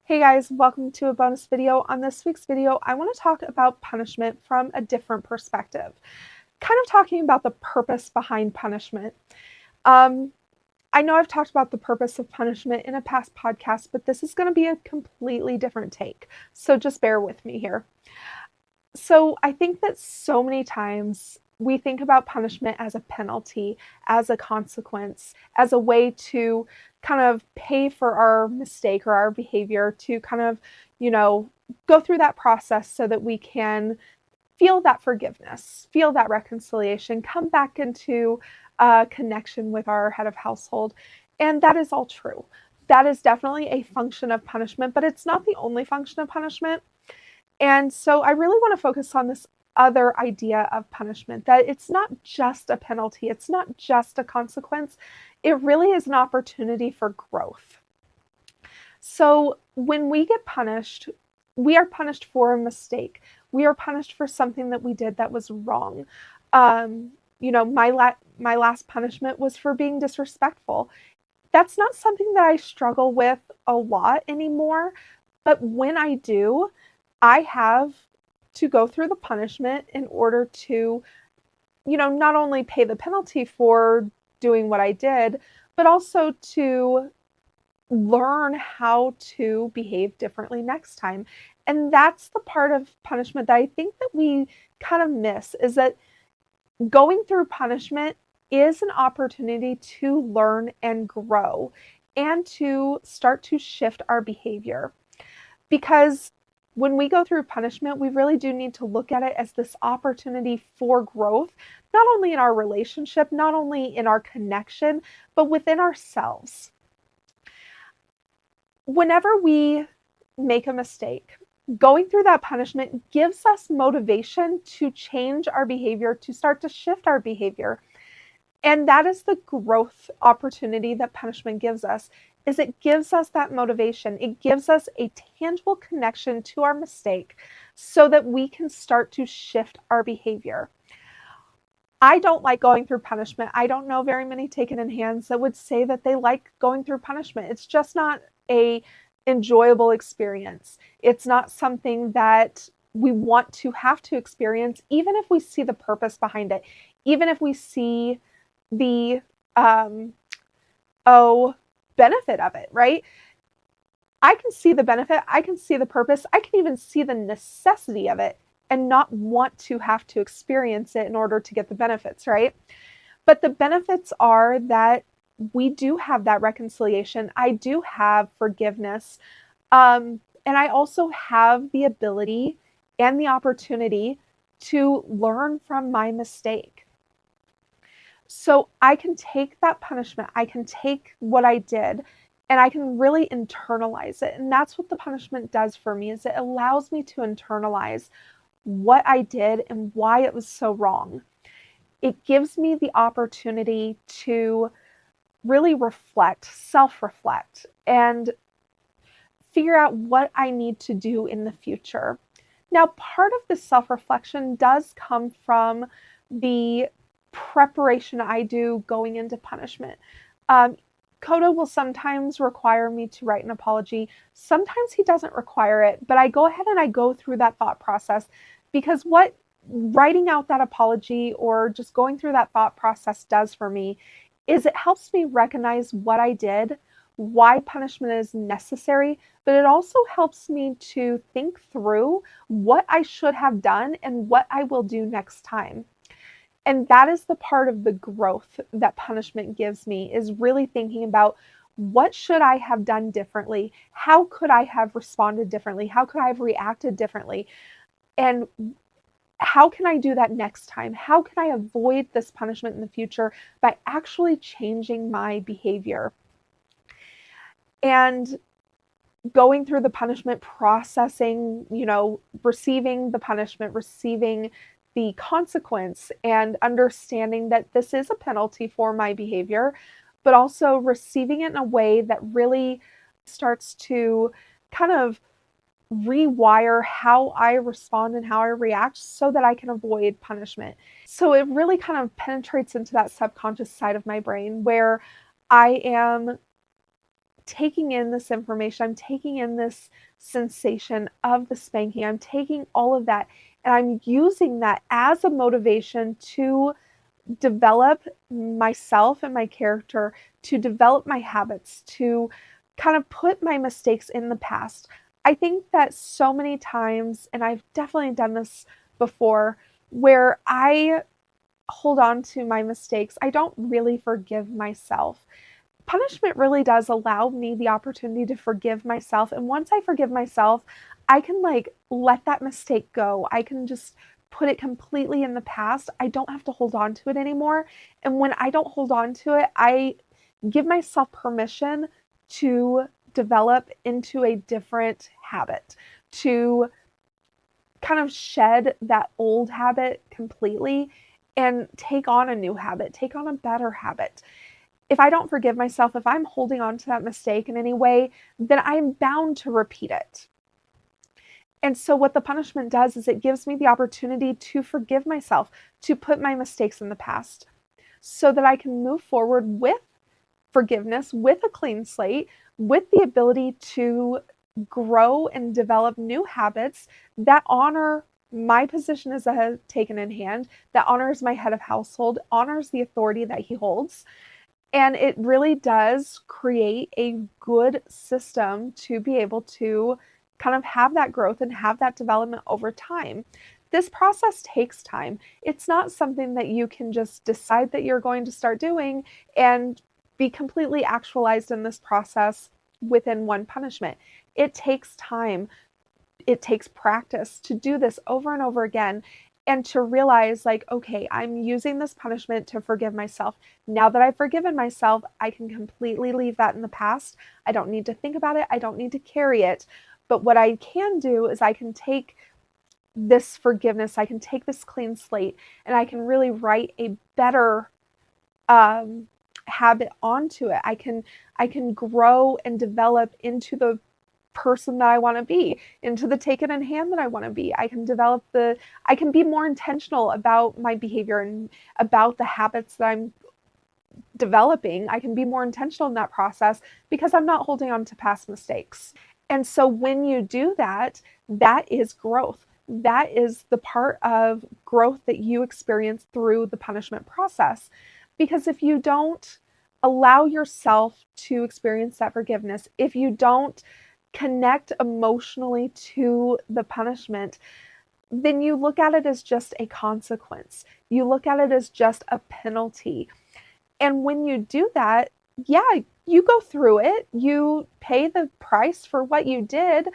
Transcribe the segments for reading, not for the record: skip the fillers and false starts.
Hey guys, welcome to a bonus video. On this week's video, I want to talk about punishment from a different perspective, kind of talking about the purpose behind punishment. Um, I know I've talked about the purpose of punishment in a past podcast, but this is going to be a completely different take. So just bear with me here. So I think that so many times we think about punishment as a penalty, as a consequence, as a way to kind of pay for our mistake or our behavior, to kind of, you know, go through that process so that we can feel that forgiveness, feel that reconciliation, come back into connection with our head of household. And that is all true. That is definitely a function of punishment, but it's not the only function of punishment. And so I really want to focus on this other idea of punishment, that it's not just a penalty, it's not just a consequence, it really is an opportunity for growth. So when we get punished, we are punished for a mistake. We are punished for something that we did that was wrong. My last punishment was for being disrespectful. That's not something that I struggle with a lot anymore, but when I do, I have to go through the punishment in order to, not only pay the penalty for doing what I did, but also to learn how to behave differently next time. And that's the part of punishment that I think that we kind of miss, is that going through punishment is an opportunity to learn and grow and to start to shift our behavior. Because when we go through punishment, we really do need to look at it as this opportunity for growth, not only in our relationship, not only in our connection, but within ourselves. Whenever we make a mistake, going through that punishment gives us motivation to change our behavior, to start to shift our behavior. And that is the growth opportunity that punishment gives us, is it gives us that motivation. It gives us a tangible connection to our mistake so that we can start to shift our behavior. I don't like going through punishment. I don't know very many taken in hands that would say that they like going through punishment. It's just not a enjoyable experience. It's not something that we want to have to experience, even if we see the purpose behind it, even if we see the benefit of it, right? I can see the benefit, I can see the purpose, I can even see the necessity of it and not want to have to experience it in order to get the benefits, right? But the benefits are that we do have that reconciliation. I do have forgiveness. And I also have the ability and the opportunity to learn from my mistake. So I can take that punishment, I can take what I did, and I can really internalize it. And that's what the punishment does for me, is it allows me to internalize what I did and why it was so wrong. It gives me the opportunity to really reflect, self-reflect, and figure out what I need to do in the future. Now, part of the self-reflection does come from the preparation I do going into punishment. Kodo will sometimes require me to write an apology. Sometimes he doesn't require it, but I go ahead and I go through that thought process, because what writing out that apology or just going through that thought process does for me is it helps me recognize what I did, why punishment is necessary, but it also helps me to think through what I should have done and what I will do next time. And that is the part of the growth that punishment gives me, is really thinking about what should I have done differently? How could I have responded differently? How could I have reacted differently? And how can I do that next time? How can I avoid this punishment in the future by actually changing my behavior? And going through the punishment, processing, receiving the punishment, receiving the consequence, and understanding that this is a penalty for my behavior, but also receiving it in a way that really starts to kind of rewire how I respond and how I react so that I can avoid punishment. So it really kind of penetrates into that subconscious side of my brain where I am taking in this information, I'm taking in this sensation of the spanking, I'm taking all of that, and I'm using that as a motivation to develop myself and my character, to develop my habits, to kind of put my mistakes in the past. I think that so many times, and I've definitely done this before, where I hold on to my mistakes, I don't really forgive myself. Punishment really does allow me the opportunity to forgive myself. And once I forgive myself, I can like let that mistake go. I can just put it completely in the past. I don't have to hold on to it anymore. And when I don't hold on to it, I give myself permission to develop into a different habit, to kind of shed that old habit completely and take on a new habit, take on a better habit. If I don't forgive myself, if I'm holding on to that mistake in any way, then I'm bound to repeat it. And so, what the punishment does is it gives me the opportunity to forgive myself, to put my mistakes in the past, so that I can move forward with forgiveness, with a clean slate, with the ability to grow and develop new habits that honor my position as a taken in hand, that honors my head of household, honors the authority that he holds. And it really does create a good system to be able to kind of have that growth and have that development over time. This process takes time. It's not something that you can just decide that you're going to start doing and be completely actualized in this process within one punishment. It takes time. It takes practice to do this over and over again and to realize, like, okay, I'm using this punishment to forgive myself. Now that I've forgiven myself, I can completely leave that in the past. I don't need to think about it. I don't need to carry it. But what I can do is I can take this forgiveness, I can take this clean slate, and I can really write a better habit onto it. I can grow and develop into the person that I want to be, into the take it in hand that I want to be. I can be more intentional about my behavior and about the habits that I'm developing. I can be more intentional in that process because I'm not holding on to past mistakes. And so when you do that, that is growth. That is the part of growth that you experience through the punishment process. Because if you don't allow yourself to experience that forgiveness, if you don't connect emotionally to the punishment, then you look at it as just a consequence. You look at it as just a penalty. And when you do that, yeah, you go through it, you pay the price for what you did,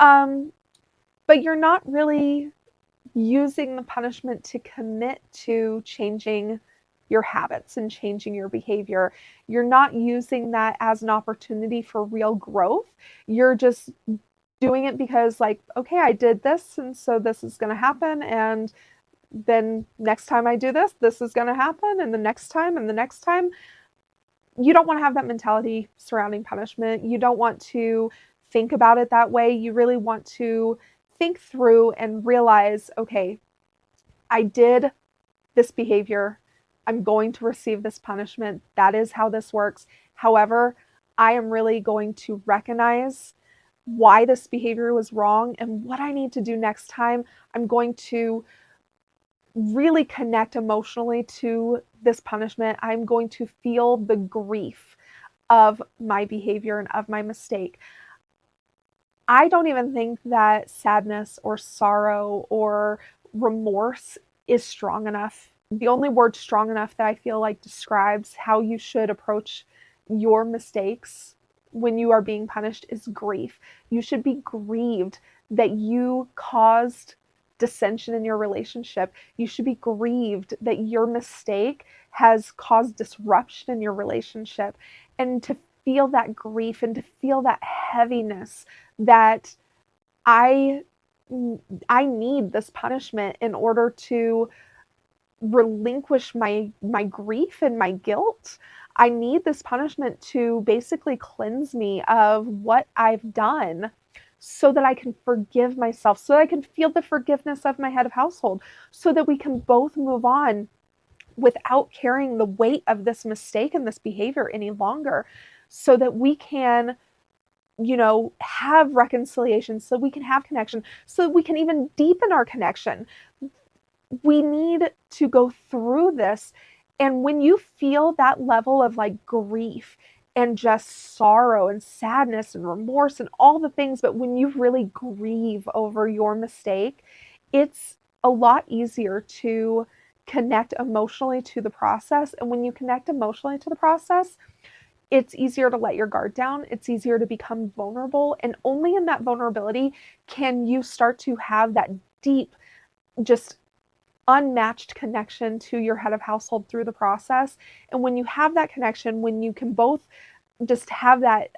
um, but you're not really using the punishment to commit to changing your habits and changing your behavior. You're not using that as an opportunity for real growth. You're just doing it because, like, okay, I did this, and so this is going to happen. And then next time I do this, this is going to happen. And the next time, and the next time. You don't want to have that mentality surrounding punishment. You don't want to think about it that way. You really want to think through and realize, okay, I did this behavior. I'm going to receive this punishment. That is how this works. However, I am really going to recognize why this behavior was wrong and what I need to do next time. I'm going to really connect emotionally to this punishment. I'm going to feel the grief of my behavior and of my mistake. I don't even think that sadness or sorrow or remorse is strong enough. The only word strong enough that I feel like describes how you should approach your mistakes when you are being punished is grief. You should be grieved that you caused dissension in your relationship. You should be grieved that your mistake has caused disruption in your relationship. And to feel that grief and to feel that heaviness that I I need this punishment in order to relinquish my grief and my guilt. I need this punishment to basically cleanse me of what I've done so that I can forgive myself, so that I can feel the forgiveness of my head of household, so that we can both move on without carrying the weight of this mistake and this behavior any longer. so that we can, have reconciliation, so we can have connection, so we can even deepen our connection. We need to go through this. And when you feel that level of like grief and just sorrow and sadness and remorse and all the things, but when you really grieve over your mistake, it's a lot easier to connect emotionally to the process. And when you connect emotionally to the process, it's easier to let your guard down. It's easier to become vulnerable. And only in that vulnerability can you start to have that deep, just unmatched connection to your head of household through the process. And when you have that connection, when you can both just have that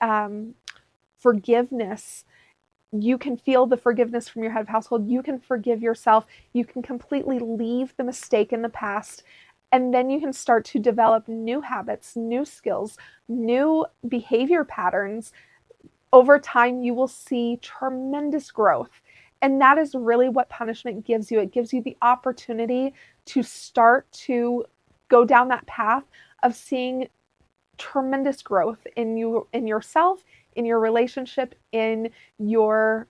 forgiveness, you can feel the forgiveness from your head of household. You can forgive yourself. You can completely leave the mistake in the past. And then you can start to develop new habits, new skills, new behavior patterns. Over time, you will see tremendous growth. And that is really what punishment gives you. It gives you the opportunity to start to go down that path of seeing tremendous growth in you, in yourself, in your relationship, in your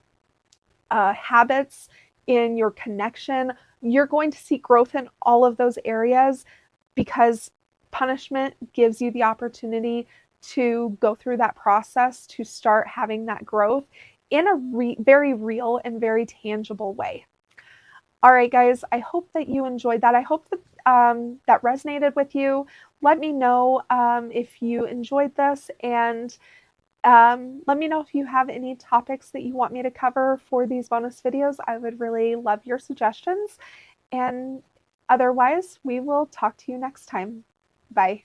habits, in your connection. You're going to see growth in all of those areas because punishment gives you the opportunity to go through that process, to start having that growth in a very real and very tangible way. All right, guys, I hope that you enjoyed that. I hope that that resonated with you. Let me know if you enjoyed this, and let me know if you have any topics that you want me to cover for these bonus videos. I would really love your suggestions. And otherwise, we will talk to you next time. Bye.